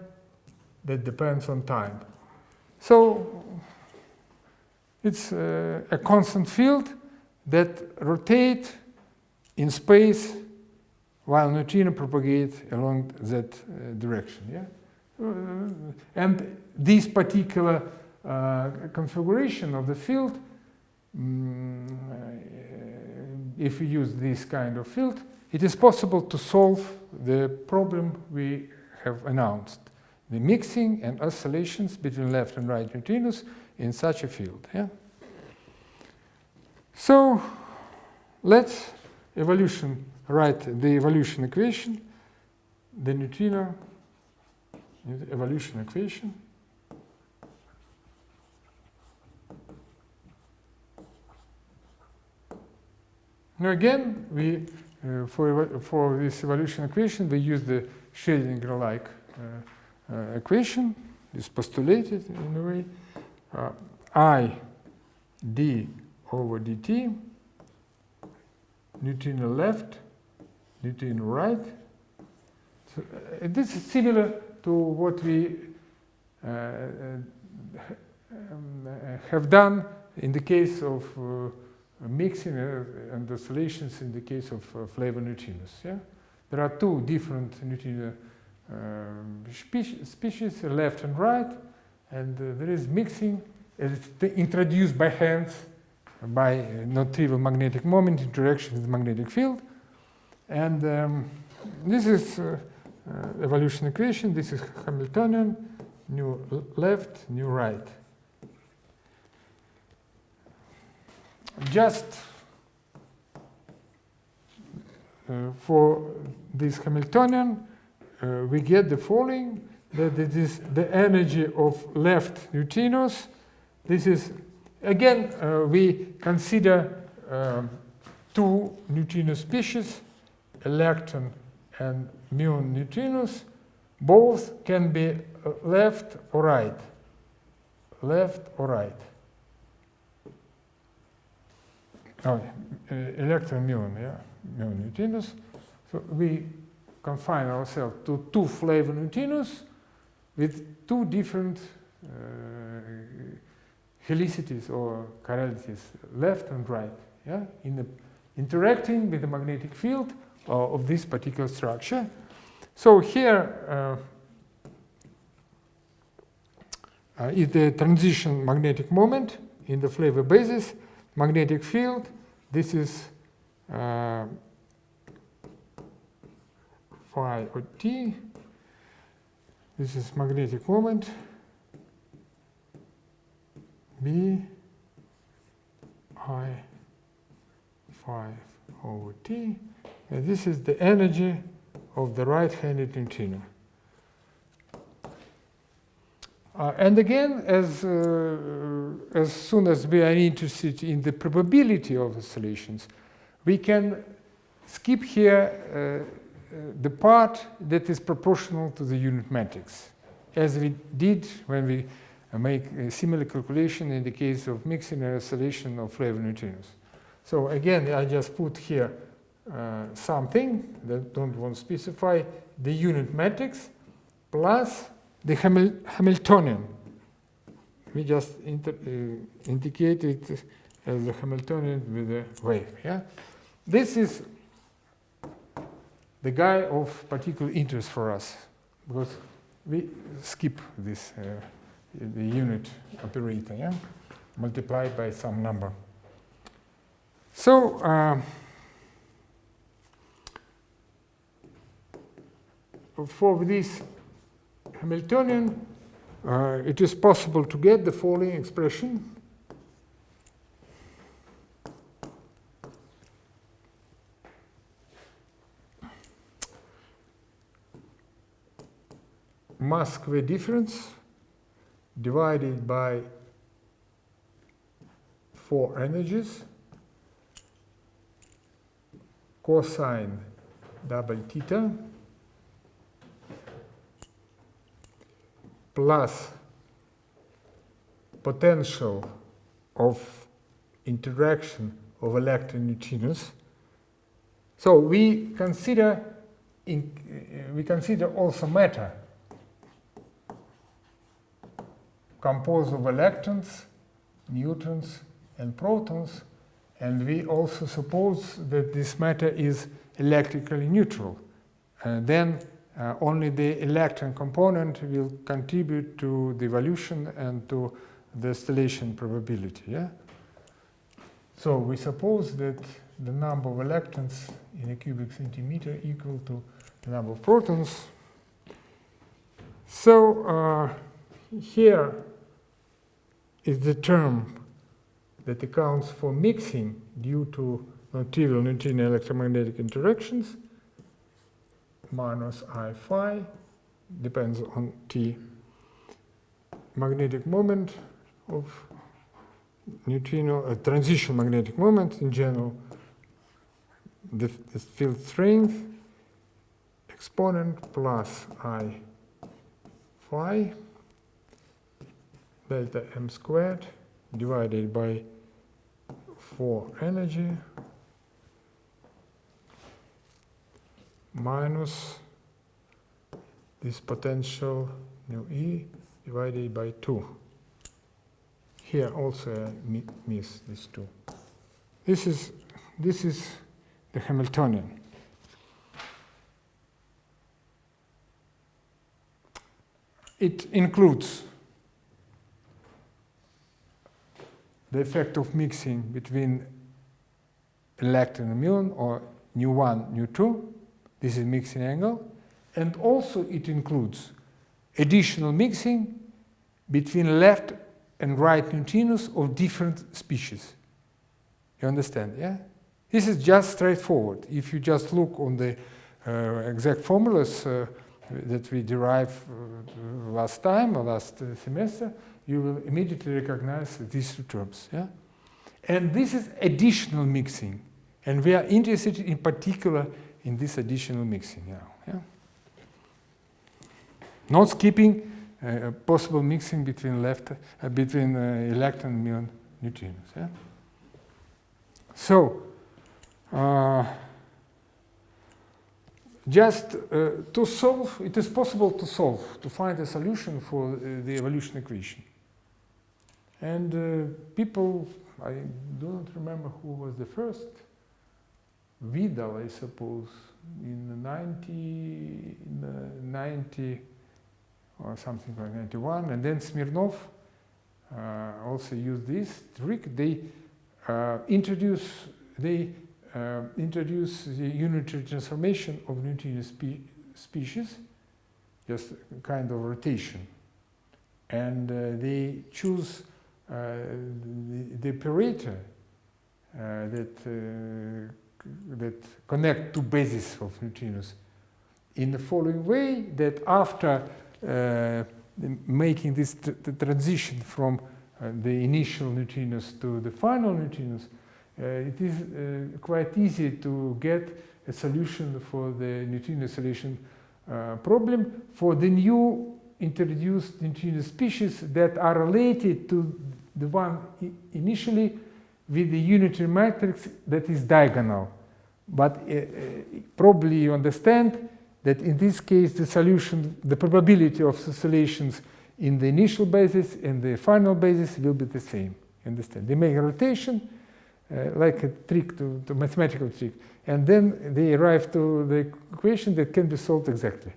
that depends on time. So it's a constant field that rotates in space while neutrino propagate along that direction. Yeah? And this particular configuration of the field, if we use this kind of field, it is possible to solve the problem we have announced, the mixing and oscillations between left and right neutrinos in such a field. Yeah? So let's write the evolution equation, the neutrino evolution equation. Now again, we for this evolution equation, we use the Schrödinger-like equation. It's postulated in a way. I d over dt neutrino left, neutrino right. So, this is similar to what we have done in the case of mixing and oscillations in the case of flavor neutrinos. Yeah? There are two different neutrino species, left and right, and there is mixing. It's introduced by hand by not trivial magnetic moment interaction with the magnetic field. And this is evolution equation. This is Hamiltonian, nu left, nu right. Just for this Hamiltonian, we get the following, that it is the energy of left neutrinos. This is, again, we consider two neutrino species, electron and muon neutrinos. Both can be left or right. Left or right. Oh, electron muon, yeah, muon neutrinos. So we confine ourselves to two flavor neutrinos with two different helicities or chiralities, left and right, yeah, interacting with the magnetic field of this particular structure. So here is the transition magnetic moment in the flavor basis, magnetic field. This is phi or T. This is magnetic moment B I 5 over T. And this is the energy of the right-handed neutrino. And again, as soon as we are interested in the probability of oscillations, we can skip here the part that is proportional to the unit matrix, as we did when we make a similar calculation in the case of mixing and oscillation of flavor neutrinos. So again, I just put here something that don't want to specify the unit matrix plus the Hamiltonian. We just indicate it as the Hamiltonian with a wave. Yeah? This is the guy of particular interest for us, because we skip this the unit operator, yeah? Multiplied by some number. So for this Hamiltonian, it is possible to get the following expression. Mass square difference divided by 4 energies cosine double theta plus potential of interaction of electron neutrinos. So we consider also matter composed of electrons, neutrons, and protons, and we also suppose that this matter is electrically neutral. Then only the electron component will contribute to the evolution and to the oscillation probability. Yeah? So we suppose that the number of electrons in a cubic centimeter equal to the number of protons. So here is the term that accounts for mixing due to non-trivial neutrino electromagnetic interactions, minus I phi, depends on T. Magnetic moment of neutrino, a transition magnetic moment in general, the field strength, exponent plus I phi, delta m squared divided by 4 energy minus this potential nu E divided by 2. Here also I miss this 2. This is the Hamiltonian. It includes the effect of mixing between electron and muon, or nu1, nu2. This is mixing angle. And also it includes additional mixing between left and right neutrinos of different species. You understand, yeah? This is just straightforward. If you just look on the exact formulas that we derived last time or last semester, you will immediately recognize these two terms, yeah? And this is additional mixing. And we are interested in particular in this additional mixing now, yeah? Not skipping possible mixing between electron and muon neutrinos. Yeah? So, just to solve, it is possible to find a solution for the evolution equation. And people, I do not remember who was the first, Vidal, I suppose, in the 90 or something like 91, and then Smirnov also used this trick. They introduce the unitary transformation of neutrino species, just kind of rotation, and they choose the operator that connect two bases of neutrinos in the following way: that after making this transition from the initial neutrinos to the final neutrinos, it is quite easy to get a solution for the neutrino oscillation problem for the new introduced neutrino species that are related to the one initially with the unitary matrix that is diagonal. But probably you understand that in this case the solution, the probability of oscillations in the initial basis and the final basis will be the same. You understand? They make a rotation like a trick, to mathematical trick, and then they arrive to the equation that can be solved exactly.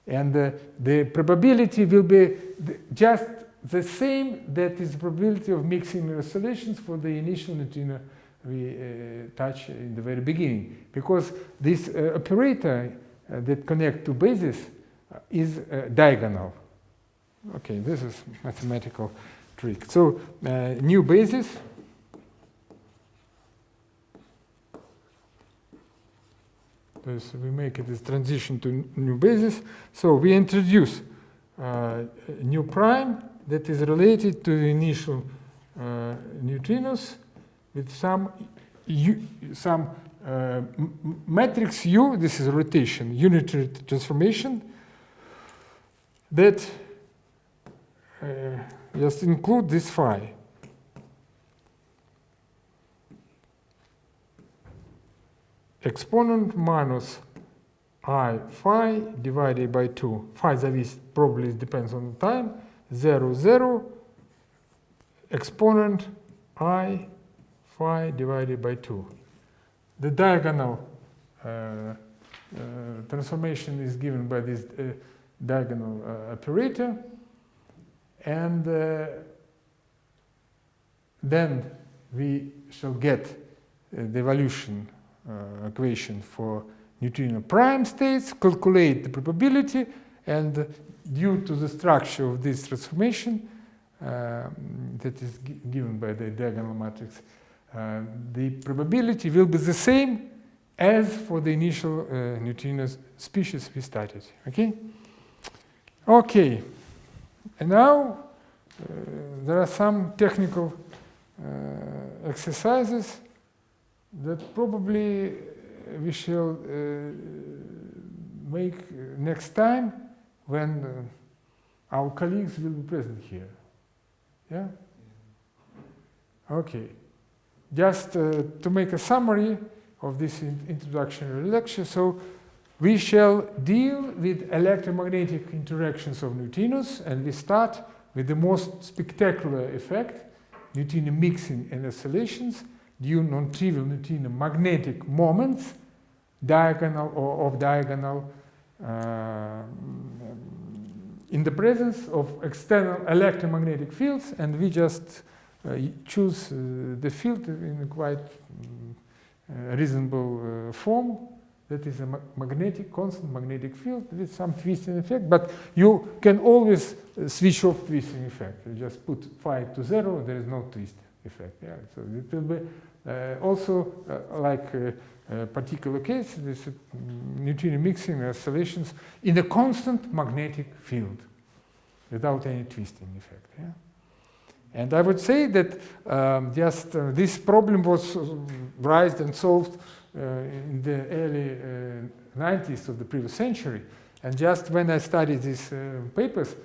And the probability will be just the same that is the probability of mixing oscillations for the initial neutrino we touch in the very beginning, because this operator that connect two bases is diagonal. Okay, this is mathematical trick. So new basis. So we make this transition to new basis. So we introduce new prime that is related to the initial neutrinos with some matrix U. This is rotation, unitary transformation that just include this phi. Exponent minus I phi divided by 2. Phi зависит, probably depends on the time. 0, 0. Exponent I phi divided by 2. The diagonal transformation is given by this diagonal operator. And then we shall get the evolution equation for neutrino prime states, calculate the probability, and due to the structure of this transformation that is given by the diagonal matrix, the probability will be the same as for the initial neutrino species we studied. Okay? Okay. And now there are some technical exercises that probably we shall make next time when our colleagues will be present here. Yeah? Okay. Just to make a summary of this introductory lecture. So we shall deal with electromagnetic interactions of neutrinos, and we start with the most spectacular effect, neutrino mixing and oscillations due non-trivial neutrino magnetic moments, diagonal or off diagonal, in the presence of external electromagnetic fields, and we just choose the field in a quite reasonable form. That is a magnetic, constant magnetic field with some twisting effect, but you can always switch off twisting effect. You just put phi to 0, there is no twist effect. Yeah? So it will be also like a particular case, this neutrino mixing oscillations in a constant magnetic field without any twisting effect. Yeah? And I would say that this problem was raised and solved in the early 90s of the previous century. And just when I studied these papers,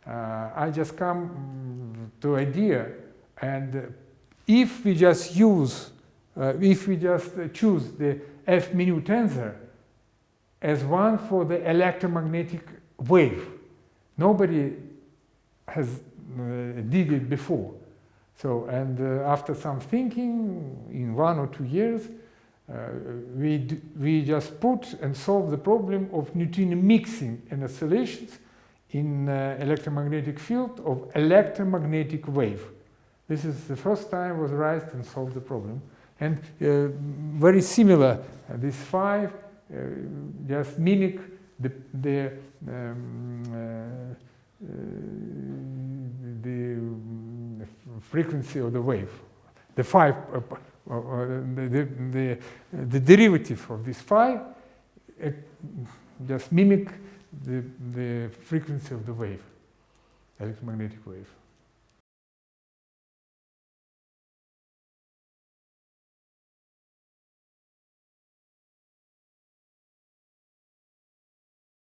I just come to idea, and if we just choose the F mu tensor as one for the electromagnetic wave, nobody has did it before. So, and after some thinking, in 1 or 2 years, we just put and solve the problem of neutrino mixing and oscillations in electromagnetic field of electromagnetic wave. This is the first time was raised and solved the problem. And very similar, this phi just mimic the frequency of the wave. The phi, the derivative of this phi just mimic the frequency of the wave, electromagnetic wave.